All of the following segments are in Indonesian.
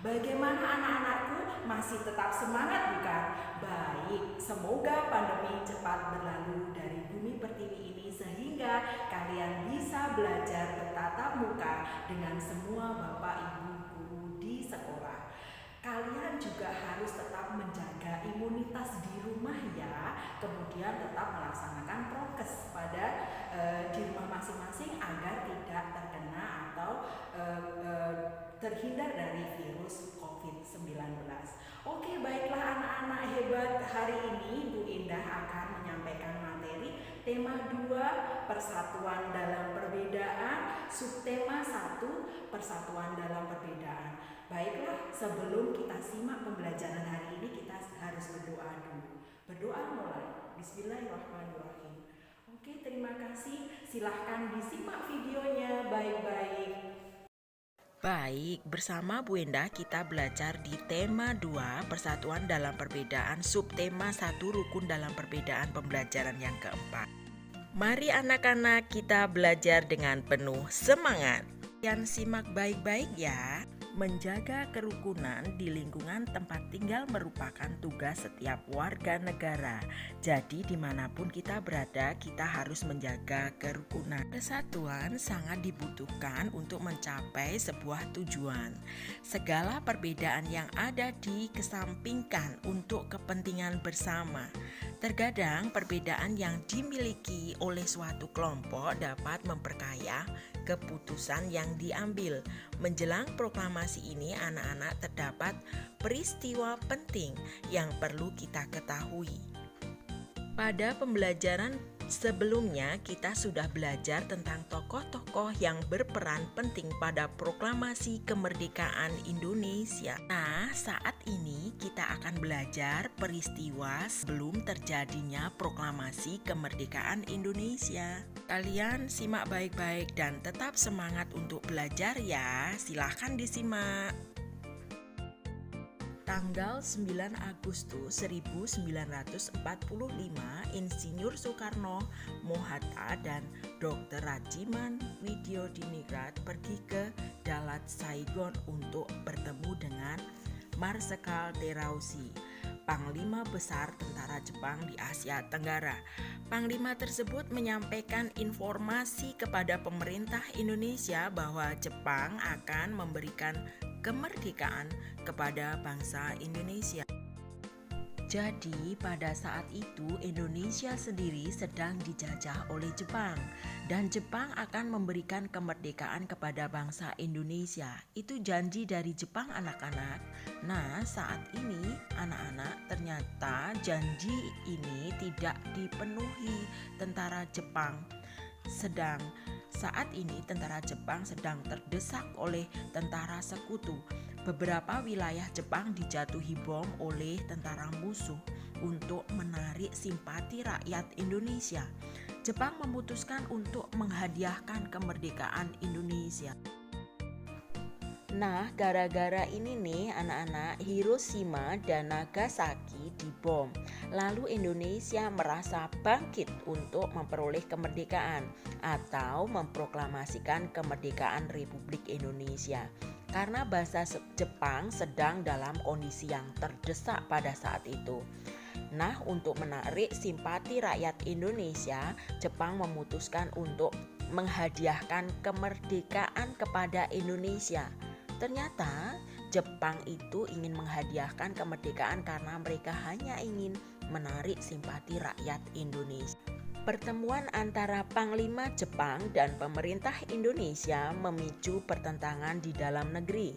Bagaimana anak-anakku, masih tetap semangat bukan? Baik, semoga pandemi cepat berlalu dari bumi pertiwi ini sehingga kalian bisa belajar bertatap muka dengan semua bapak ibu guru di sekolah. Kalian juga harus tetap menjaga imunitas di rumah ya, kemudian tetap melaksanakan prokes pada di rumah masing-masing agar tidak terkena atau terhindar dari virus COVID-19. Oke, baiklah anak-anak hebat, hari ini Bu Indah akan menyampaikan materi tema 2 persatuan dalam perbedaan, subtema 1 persatuan dalam perbedaan. Baiklah, sebelum kita simak pembelajaran hari ini, kita harus berdoa dulu. Berdoa mulai. Bismillahirrahmanirrahim. Oke, terima kasih. Silahkan disimak videonya baik-baik. Baik, bersama Bu Endah kita belajar di tema 2 persatuan dalam perbedaan, subtema 1 rukun dalam perbedaan, pembelajaran yang keempat. Mari anak-anak kita belajar dengan penuh semangat. Kalian simak baik-baik ya. Menjaga kerukunan di lingkungan tempat tinggal merupakan tugas setiap warga negara. Jadi dimanapun kita berada, kita harus menjaga kerukunan. Kesatuan sangat dibutuhkan untuk mencapai sebuah tujuan. Segala perbedaan yang ada dikesampingkan untuk kepentingan bersama. Terkadang perbedaan yang dimiliki oleh suatu kelompok dapat memperkaya keputusan yang diambil. Menjelang proklamasi ini, anak-anak, terdapat peristiwa penting yang perlu kita ketahui. Pada pembelajaran sebelumnya kita sudah belajar tentang tokoh-tokoh yang berperan penting pada proklamasi kemerdekaan Indonesia. Nah, saat ini kita akan belajar peristiwa sebelum terjadinya proklamasi kemerdekaan Indonesia. Kalian simak baik-baik dan tetap semangat untuk belajar ya. Silahkan disimak. Tanggal 9 Agustus 1945, Insinyur Soekarno, Mohatta, dan Dr. Rajiman Widyodiningrat pergi ke Dalat Saigon untuk bertemu dengan Marsekal Terauchi, Panglima Besar Tentara Jepang di Asia Tenggara. Panglima tersebut menyampaikan informasi kepada pemerintah Indonesia bahwa Jepang akan memberikan kemerdekaan kepada bangsa Indonesia. Jadi pada saat itu Indonesia sendiri sedang dijajah oleh Jepang dan Jepang akan memberikan kemerdekaan kepada bangsa Indonesia. Itu janji dari Jepang anak-anak. Nah, saat ini anak-anak, ternyata janji ini tidak dipenuhi tentara Jepang. Saat ini tentara Jepang sedang terdesak oleh tentara sekutu. Beberapa wilayah Jepang dijatuhi bom oleh tentara musuh untuk menarik simpati rakyat Indonesia. Jepang memutuskan untuk menghadiahkan kemerdekaan Indonesia. Nah, gara-gara ini nih anak-anak, Hiroshima dan Nagasaki dibom. Lalu Indonesia merasa bangkit untuk memperoleh kemerdekaan atau memproklamasikan kemerdekaan Republik Indonesia. Karena bahasa Jepang sedang dalam kondisi yang terdesak pada saat itu. Nah, untuk menarik simpati rakyat Indonesia, Jepang memutuskan untuk menghadiahkan kemerdekaan kepada Indonesia. Ternyata Jepang itu ingin menghadiahkan kemerdekaan karena mereka hanya ingin menarik simpati rakyat Indonesia. Pertemuan antara Panglima Jepang dan pemerintah Indonesia memicu pertentangan di dalam negeri.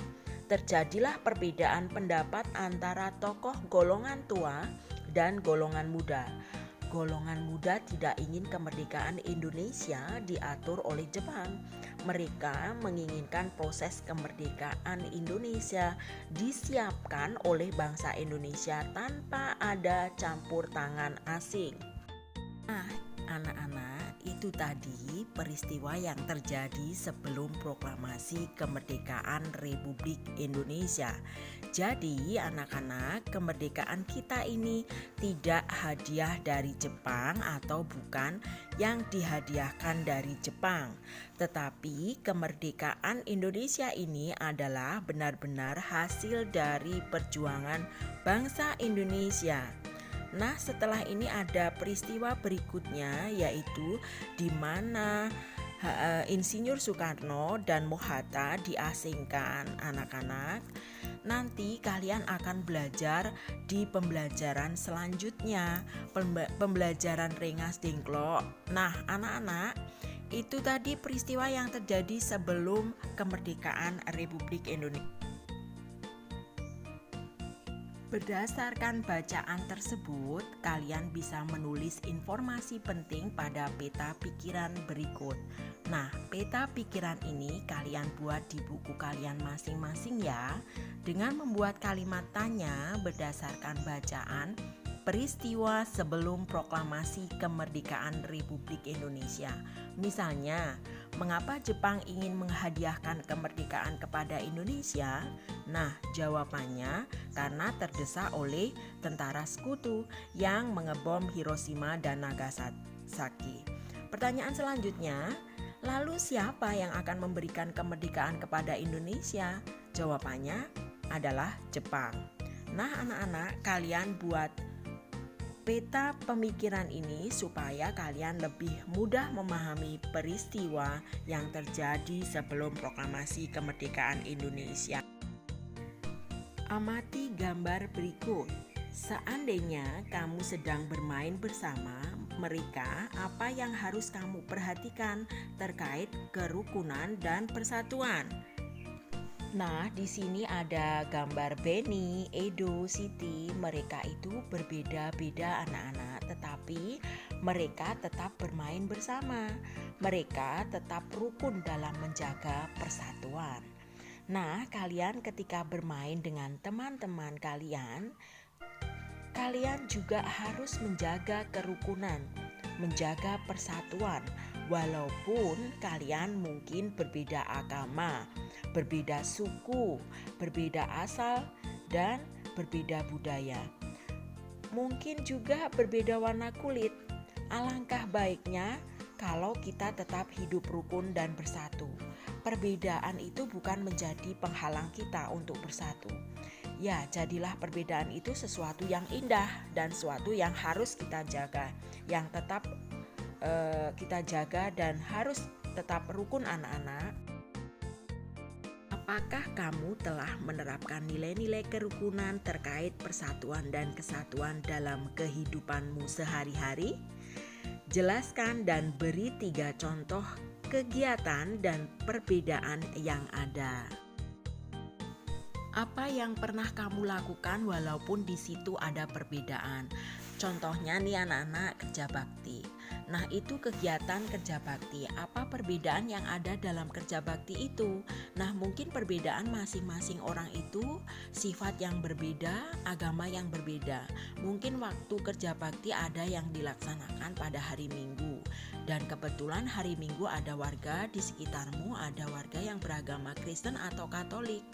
Terjadilah perbedaan pendapat antara tokoh golongan tua dan golongan muda. Golongan muda tidak ingin kemerdekaan Indonesia diatur oleh Jepang. Mereka menginginkan proses kemerdekaan Indonesia disiapkan oleh bangsa Indonesia tanpa ada campur tangan asing. Nah, Anak-anak, itu tadi peristiwa yang terjadi sebelum proklamasi kemerdekaan Republik Indonesia. Jadi, anak-anak, kemerdekaan kita ini tidak hadiah dari Jepang atau bukan yang dihadiahkan dari Jepang. Tetapi kemerdekaan Indonesia ini adalah benar-benar hasil dari perjuangan bangsa Indonesia. Nah, setelah ini ada peristiwa berikutnya, yaitu di mana Insinyur Soekarno dan Mohatta diasingkan. Anak-anak, nanti kalian akan belajar di pembelajaran selanjutnya, pembelajaran Rengas Dengklok. Nah, anak-anak, itu tadi peristiwa yang terjadi sebelum kemerdekaan Republik Indonesia. Berdasarkan bacaan tersebut, kalian bisa menulis informasi penting pada peta pikiran berikut. Nah, peta pikiran ini kalian buat di buku kalian masing-masing ya, dengan membuat kalimat tanya berdasarkan bacaan peristiwa sebelum proklamasi kemerdekaan Republik Indonesia. Misalnya, mengapa Jepang ingin menghadiahkan kemerdekaan kepada Indonesia? Nah, jawabannya karena terdesak oleh tentara sekutu yang mengebom Hiroshima dan Nagasaki. Pertanyaan selanjutnya, lalu siapa yang akan memberikan kemerdekaan kepada Indonesia? Jawabannya adalah Jepang. Nah, anak-anak, kalian buat peta pemikiran ini supaya kalian lebih mudah memahami peristiwa yang terjadi sebelum proklamasi kemerdekaan Indonesia. Amati gambar berikut. Seandainya kamu sedang bermain bersama mereka, apa yang harus kamu perhatikan terkait kerukunan dan persatuan? Nah, di sini ada gambar Benny, Edo, Siti. Mereka itu berbeda-beda anak-anak, tetapi mereka tetap bermain bersama. Mereka tetap rukun dalam menjaga persatuan. Nah, kalian ketika bermain dengan teman-teman kalian juga harus menjaga kerukunan, menjaga persatuan. Walaupun kalian mungkin berbeda agama, berbeda suku, berbeda asal, dan berbeda budaya. Mungkin juga berbeda warna kulit. Alangkah baiknya kalau kita tetap hidup rukun dan bersatu. Perbedaan itu bukan menjadi penghalang kita untuk bersatu. Ya, jadilah perbedaan itu sesuatu yang indah dan sesuatu yang harus kita jaga, yang tetap kita jaga dan harus tetap rukun anak-anak. Apakah kamu telah menerapkan nilai-nilai kerukunan terkait persatuan dan kesatuan dalam kehidupanmu sehari-hari? Jelaskan dan beri 3 contoh kegiatan dan perbedaan yang ada. Apa yang pernah kamu lakukan walaupun di situ ada perbedaan? Contohnya nih anak-anak, kerja bakti. Nah, itu kegiatan kerja bakti. Apa perbedaan yang ada dalam kerja bakti itu? Nah, mungkin perbedaan masing-masing orang itu sifat yang berbeda, agama yang berbeda. Mungkin waktu kerja bakti ada yang dilaksanakan pada hari Minggu. Dan kebetulan hari Minggu ada warga di sekitarmu, ada warga yang beragama Kristen atau Katolik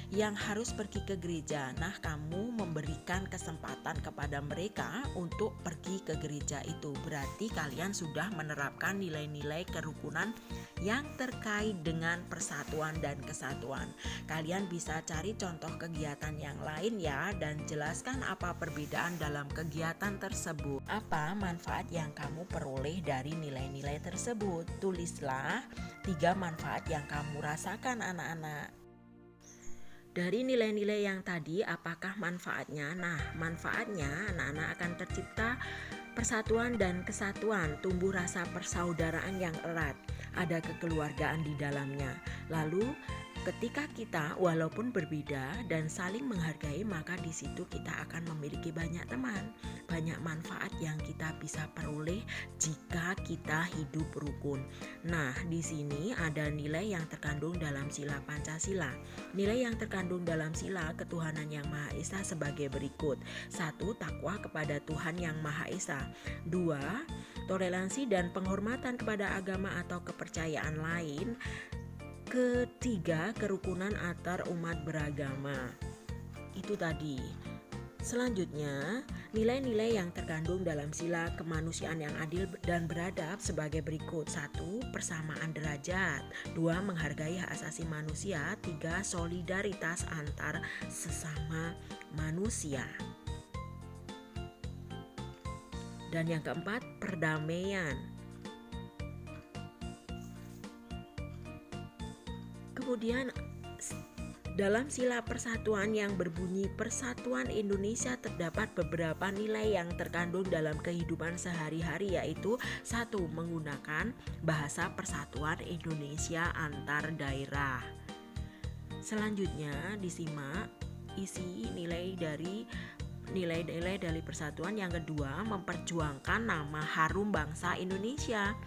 yang harus pergi ke gereja. Nah, kamu memberikan kesempatan kepada mereka untuk pergi ke gereja itu. Berarti kalian sudah menerapkan nilai-nilai kerukunan yang terkait dengan persatuan dan kesatuan. Kalian bisa cari contoh kegiatan yang lain ya, dan jelaskan apa perbedaan dalam kegiatan tersebut. Apa manfaat yang kamu peroleh dari nilai-nilai tersebut? Tulislah 3 manfaat yang kamu rasakan anak-anak. Dari nilai-nilai yang tadi, apakah manfaatnya? Nah, manfaatnya anak-anak akan tercipta persatuan dan kesatuan, tumbuh rasa persaudaraan yang erat, ada kekeluargaan di dalamnya. Lalu, ketika kita walaupun berbeda dan saling menghargai, maka di situ kita akan memiliki banyak teman. banyak manfaat yang kita bisa peroleh jika kita hidup rukun. Nah, di sini ada nilai yang terkandung dalam sila Pancasila. Nilai yang terkandung dalam sila ketuhanan yang Maha Esa sebagai berikut. 1. Takwa kepada Tuhan yang Maha Esa. 2. Toleransi dan penghormatan kepada agama atau kepercayaan lain. Ketiga, kerukunan antar umat beragama. Itu tadi. Selanjutnya, nilai-nilai yang terkandung dalam sila kemanusiaan yang adil dan beradab sebagai berikut. 1. Persamaan derajat. 2. Menghargai hak asasi manusia. 3. Solidaritas antar sesama manusia. Dan yang keempat, perdamaian. Kemudian dalam sila persatuan yang berbunyi Persatuan Indonesia terdapat beberapa nilai yang terkandung dalam kehidupan sehari-hari, yaitu 1. Menggunakan bahasa persatuan Indonesia antar daerah. Selanjutnya disimak isi nilai dari persatuan. Yang kedua, memperjuangkan nama harum bangsa Indonesia.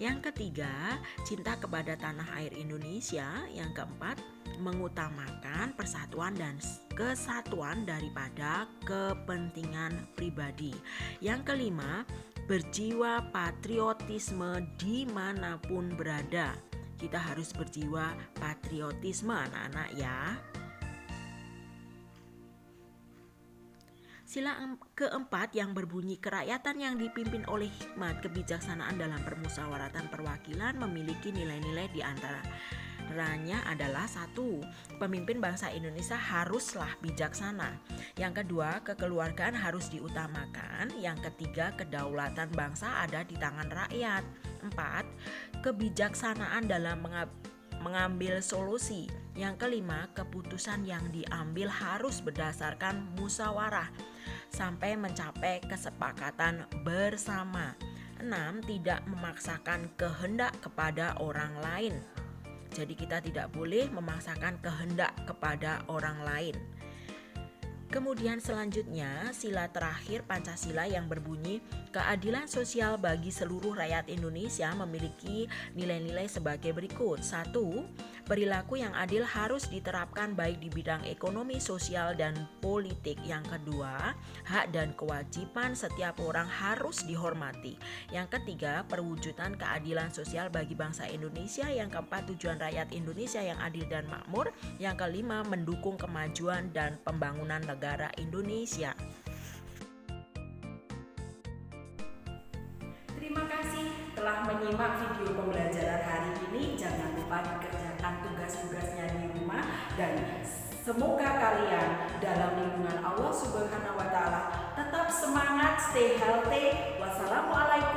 Yang ketiga, cinta kepada tanah air Indonesia. Yang keempat, mengutamakan persatuan dan kesatuan daripada kepentingan pribadi. Yang kelima, berjiwa patriotisme dimanapun berada. Kita harus berjiwa patriotisme anak-anak ya. Sila keempat yang berbunyi kerakyatan yang dipimpin oleh hikmat kebijaksanaan dalam permusyawaratan perwakilan memiliki nilai-nilai di antaranya adalah 1. Pemimpin bangsa Indonesia haruslah bijaksana. Yang kedua, kekeluargaan harus diutamakan. Yang ketiga, kedaulatan bangsa ada di tangan rakyat. 4. Kebijaksanaan dalam mengambil solusi. Yang kelima, keputusan yang diambil harus berdasarkan musyawarah sampai mencapai kesepakatan bersama. 6. Tidak memaksakan kehendak kepada orang lain. Jadi kita tidak boleh memaksakan kehendak kepada orang lain. Kemudian selanjutnya sila terakhir Pancasila yang berbunyi keadilan sosial bagi seluruh rakyat Indonesia memiliki nilai-nilai sebagai berikut. 1. Perilaku yang adil harus diterapkan baik di bidang ekonomi, sosial, dan politik. Yang kedua, hak dan kewajiban setiap orang harus dihormati. Yang ketiga, perwujudan keadilan sosial bagi bangsa Indonesia. Yang keempat, tujuan rakyat Indonesia yang adil dan makmur. Yang kelima, mendukung kemajuan dan pembangunan negara Indonesia. Terima kasih telah menyimak video pembelajaran hari ini. Jangan lupa dikerjakan tugas-tugasnya di rumah dan semoga kalian dalam lindungan Allah Subhanahu wa taala tetap semangat, stay healthy. Wassalamualaikum